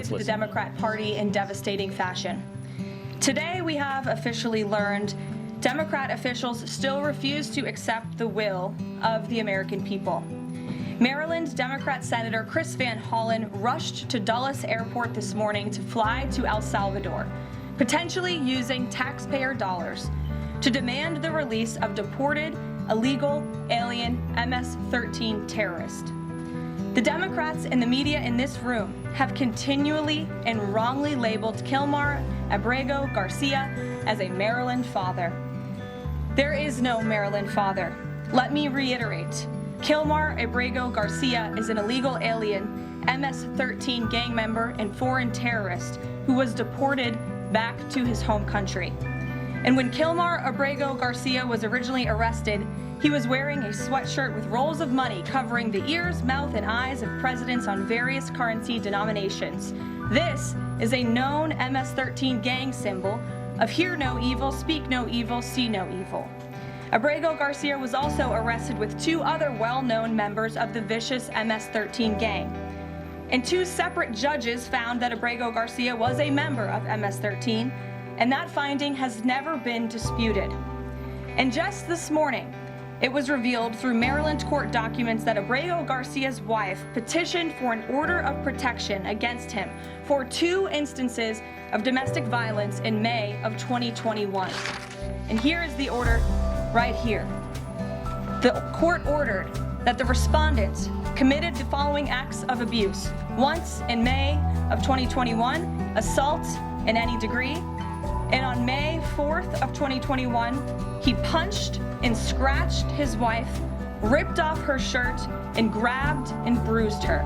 to the Democrat Party in devastating fashion. Today we have officially learned Democrat officials still refuse to accept the will of the American people. Maryland Democrat Senator Chris Van Hollen rushed to Dulles Airport this morning to fly to El Salvador, potentially using taxpayer dollars to demand the release of deported, illegal, alien MS-13 terrorists. The Democrats and the media in this room have continually and wrongly labeled Kilmar Abrego Garcia as a Maryland father. There is no Maryland father. Let me reiterate. Kilmar Abrego Garcia is an illegal alien, MS-13 gang member and foreign terrorist who was deported back to his home country. And when Kilmar Abrego Garcia was originally arrested, he was wearing a sweatshirt with rolls of money covering the ears, mouth, and eyes of presidents on various currency denominations. This is a known MS-13 gang symbol of hear no evil, speak no evil, see no evil. Abrego Garcia was also arrested with two other well-known members of the vicious MS-13 gang. And two separate judges found that Abrego Garcia was a member of MS-13, and that finding has never been disputed. And just this morning, it was revealed through Maryland court documents that Abrego Garcia's wife petitioned for an order of protection against him for 2 instances of domestic violence in May of 2021. And here is the order right here. The court ordered that the respondent committed the following acts of abuse. Once in May of 2021, assault in any degree. And on May 4th of 2021, he punched and scratched his wife, ripped off her shirt, and grabbed and bruised her.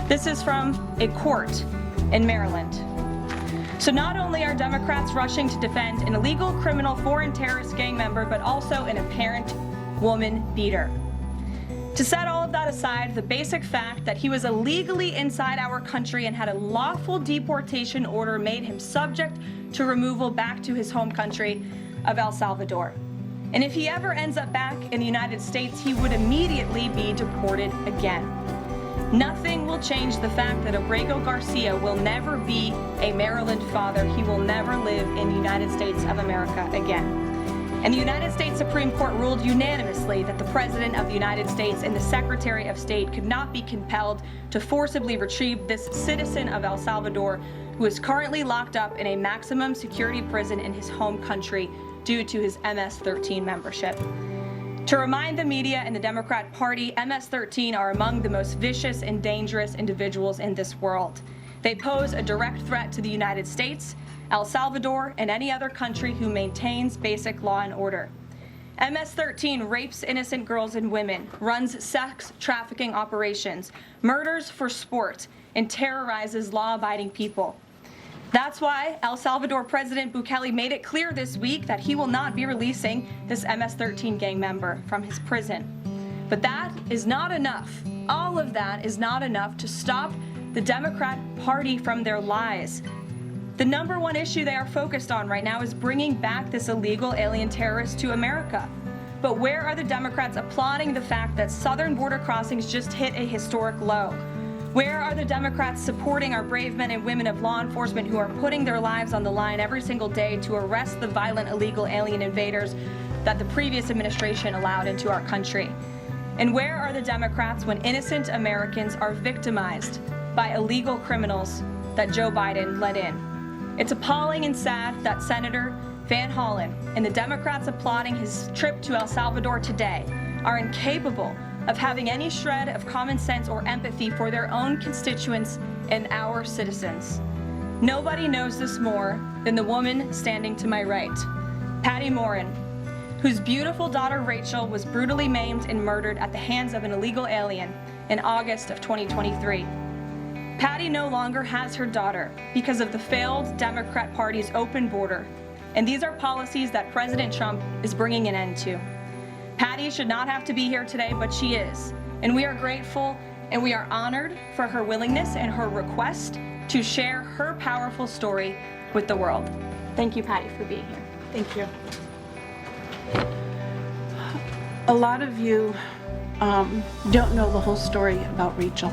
This is from a court in Maryland. So not only are Democrats rushing to defend an illegal criminal foreign terrorist gang member, but also an apparent woman beater. To set all of that aside, the basic fact that he was illegally inside our country and had a lawful deportation order made him subject to removal back to his home country of El Salvador. And if he ever ends up back in the United States, he would immediately be deported again. Nothing will change the fact that Abrego Garcia will never be a Maryland father. He will never live in the United States of America again. And the United States Supreme Court ruled unanimously that the President of the United States and the Secretary of State could not be compelled to forcibly retrieve this citizen of El Salvador who is currently locked up in a maximum security prison in his home country due to his MS-13 membership. To remind the media and the Democrat Party, MS-13 are among the most vicious and dangerous individuals in this world. They pose a direct threat to the United States, El Salvador, and any other country who maintains basic law and order. MS-13 rapes innocent girls and women, runs sex trafficking operations, murders for sport, and terrorizes law-abiding people. That's why El Salvador President Bukele made it clear this week that he will not be releasing this MS-13 gang member from his prison. But that is not enough. All of that is not enough to stop the Democrat Party from their lies. The number one issue they are focused on right now is bringing back this illegal alien terrorist to America. But where are the Democrats applauding the fact that southern border crossings just hit a historic low? Where are the Democrats supporting our brave men and women of law enforcement who are putting their lives on the line every single day to arrest the violent illegal alien invaders that the previous administration allowed into our country? And where are the Democrats when innocent Americans are victimized by illegal criminals that Joe Biden let in? It's appalling and sad that Senator Van Hollen and the Democrats applauding his trip to El Salvador today are incapable of having any shred of common sense or empathy for their own constituents and our citizens. Nobody knows this more than the woman standing to my right, Patty Morin, whose beautiful daughter Rachel was brutally maimed and murdered at the hands of an illegal alien in August of 2023. Patty no longer has her daughter because of the failed Democrat Party's open border, and these are policies that President Trump is bringing an end to. Patty should not have to be here today, but she is, and we are grateful and we are honored for her willingness and her request to share her powerful story with the world. Thank you, Patty, for being here. Thank you. A lot of you don't know the whole story about Rachel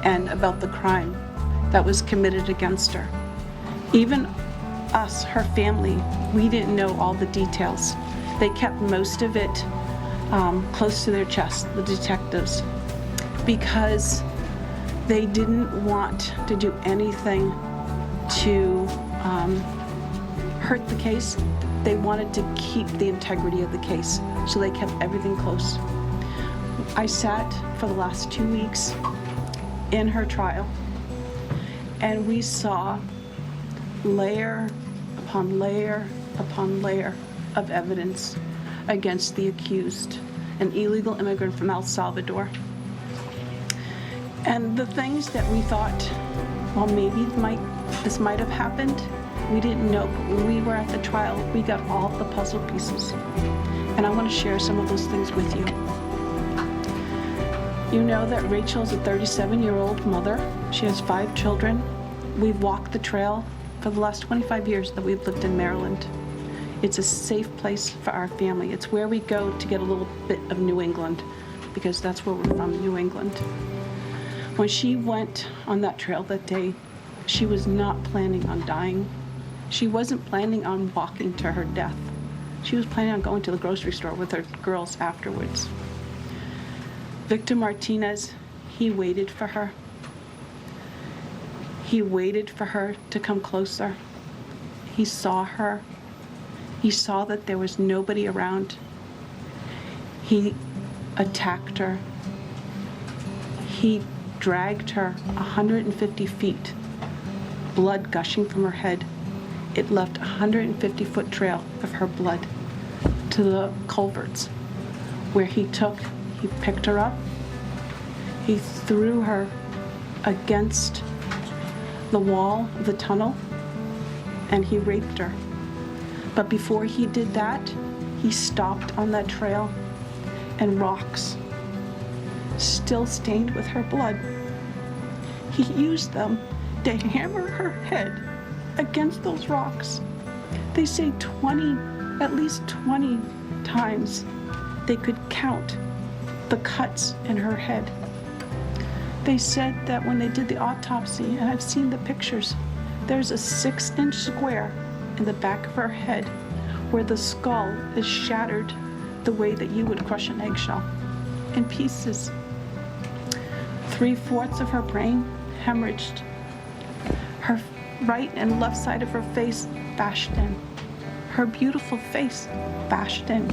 and about the crime that was committed against her. Even us, her family, we didn't know all the details. They kept most of it close to their chest, the detectives, because they didn't want to do anything to hurt the case. They wanted to keep the integrity of the case, so they kept everything close. I sat for the last 2 weeks in her trial, and we saw layer upon layer upon layer of evidence against the accused, an illegal immigrant from El Salvador. And the things that we thought, well, maybe this might have happened, we didn't know. But when we were at the trial, we got all the puzzle pieces. And I want to share some of those things with you. You know that Rachel's a 37-year-old mother. She has 5 children. We've walked the trail for the last 25 years that we've lived in Maryland. It's a safe place for our family. It's where we go to get a little bit of New England, because that's where we're from, New England. When she went on that trail that day, she was not planning on dying. She wasn't planning on walking to her death. She was planning on going to the grocery store with her girls afterwards. Victor Martinez, he waited for her. He waited for her to come closer. He saw her. He saw that there was nobody around. He attacked her. He dragged her 150 feet, blood gushing from her head. It left a 150-foot trail of her blood to the culverts, where he picked her up, he threw her against the wall of the tunnel, and he raped her. But before he did that, he stopped on that trail, and rocks, still stained with her blood, he used them to hammer her head against those rocks. They say at least 20 times they could count the cuts in her head. They said that when they did the autopsy, and I've seen the pictures, there's a 6-inch square in the back of her head where the skull is shattered the way that you would crush an eggshell in pieces. 3/4 of her brain hemorrhaged. Her right and left side of her face bashed in. Her beautiful face bashed in.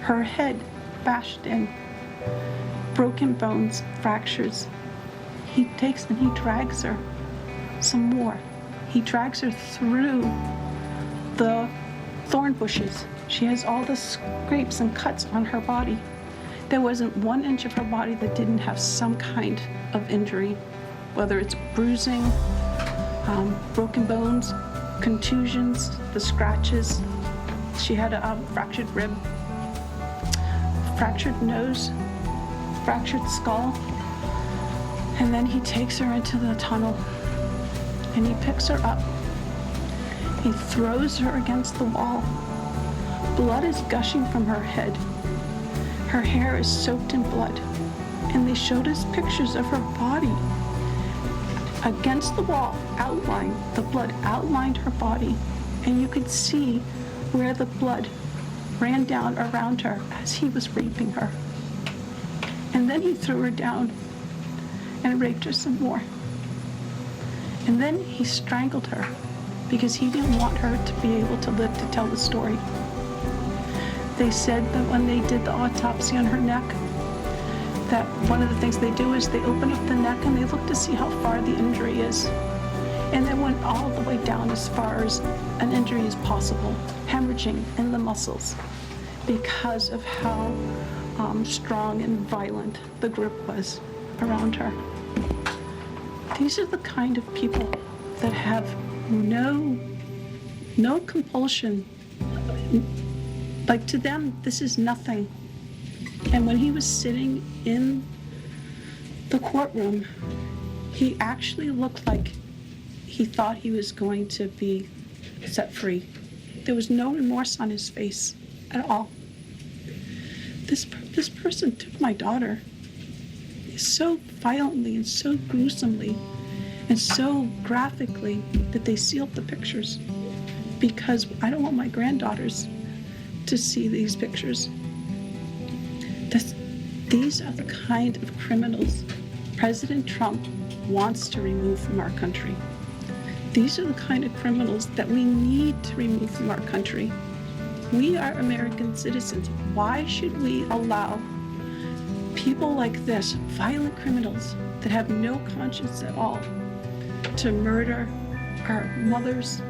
Her head bashed in. Broken bones, fractures. He takes and he drags her some more. He drags her through the thorn bushes. She has all the scrapes and cuts on her body. There wasn't 1 inch of her body that didn't have some kind of injury, whether it's bruising, broken bones, contusions, the scratches. She had a fractured rib, fractured nose, fractured skull. And then he takes her into the tunnel and he picks her up. He throws her against the wall. Blood is gushing from her head. Her hair is soaked in blood. And they showed us pictures of her body against the wall, outlined. The blood outlined her body. And you could see where the blood ran down around her as he was raping her. And then he threw her down and raped her some more. And then he strangled her because he didn't want her to be able to live to tell the story. They said that when they did the autopsy on her neck, that one of the things they do is they open up the neck and they look to see how far the injury is. And they went all the way down as far as an injury is possible, hemorrhaging in the muscles because of how strong and violent the grip was around her. These are the kind of people that have no compulsion. Like, to them, this is nothing. And when he was sitting in the courtroom, he actually looked like he thought he was going to be set free. There was no remorse on his face at all. This person took my daughter so violently and so gruesomely, and so graphically that they sealed the pictures, because I don't want my granddaughters to see these pictures. These are the kind of criminals President Trump wants to remove from our country. These are the kind of criminals that we need to remove from our country. We are American citizens. Why should we allow people like this, violent criminals that have no conscience at all, to murder our mothers,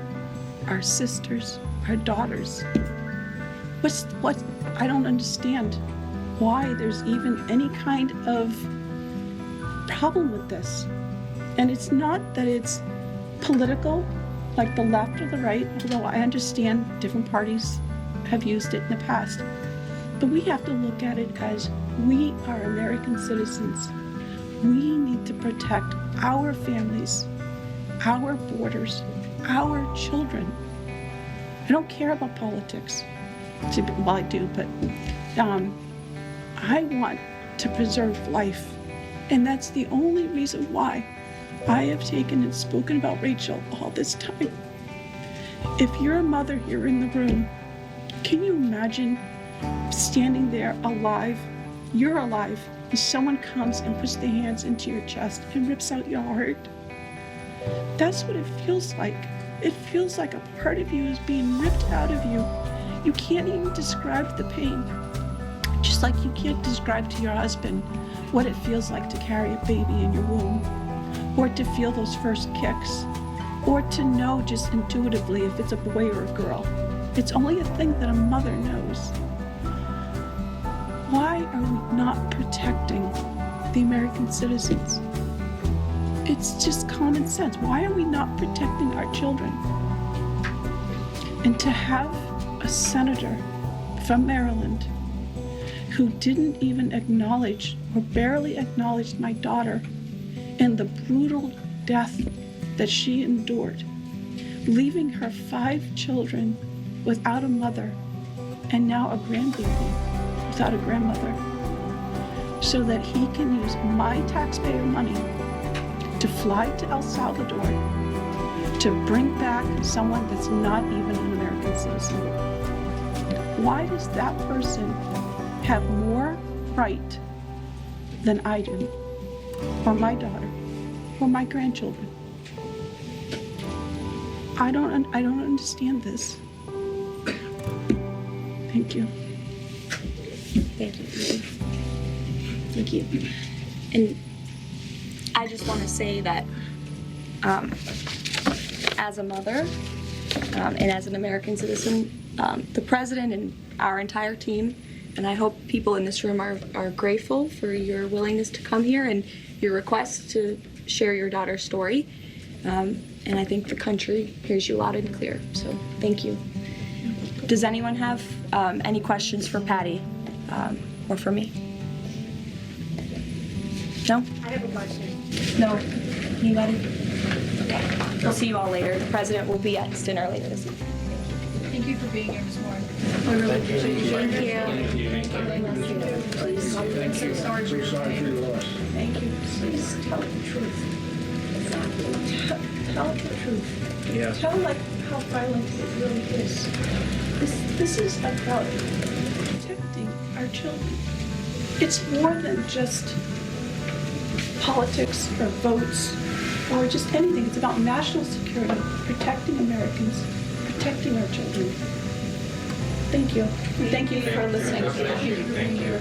our sisters, our daughters? What? I don't understand why there's even any kind of problem with this. And it's not that it's political, like the left or the right, although I understand different parties have used it in the past. But we have to look at it as we are American citizens. We need to protect our families, our borders, our children. I don't care about politics. Well, I do, but I want to preserve life. And that's the only reason why I have taken and spoken about Rachel all this time. If you're a mother here in the room, can you imagine standing there alive? You're alive, and someone comes and puts their hands into your chest and rips out your heart. That's what it feels like. It feels like a part of you is being ripped out of you. You can't even describe the pain. Just like you can't describe to your husband what it feels like to carry a baby in your womb, or to feel those first kicks, or to know just intuitively if it's a boy or a girl. It's only a thing that a mother knows. Why are we not protecting the American citizens? It's just common sense. Why are we not protecting our children? And to have a senator from Maryland who didn't even acknowledge or barely acknowledged my daughter and the brutal death that she endured, leaving her 5 children without a mother and now a grandbaby without a grandmother, so that he can use my taxpayer money to fly to El Salvador to bring back someone that's not even an American citizen. Why does that person have more right than I do, or my daughter, or my grandchildren? I don't understand this. Thank you. Thank you. Thank you. And I just want to say that as a mother and as an American citizen, the president and our entire team, and I hope people in this room are grateful for your willingness to come here and your request to share your daughter's story. And I think the country hears you loud and clear. So thank you. Does anyone have any questions for Patty or for me? No? I have a question. No? Anybody? Okay. We'll see you all later. The president will be at dinner later this evening. Thank you for being here this morning. I really appreciate you. Thank you. I'm so sorry for your loss. Thank you. Please tell the truth. Tell the truth. Yeah. Tell like how violent it really is. This is about protecting our children. It's more than just politics or votes or just anything. It's about national security, protecting Americans, protecting our children. Thank you. Thank you for listening. Thank you.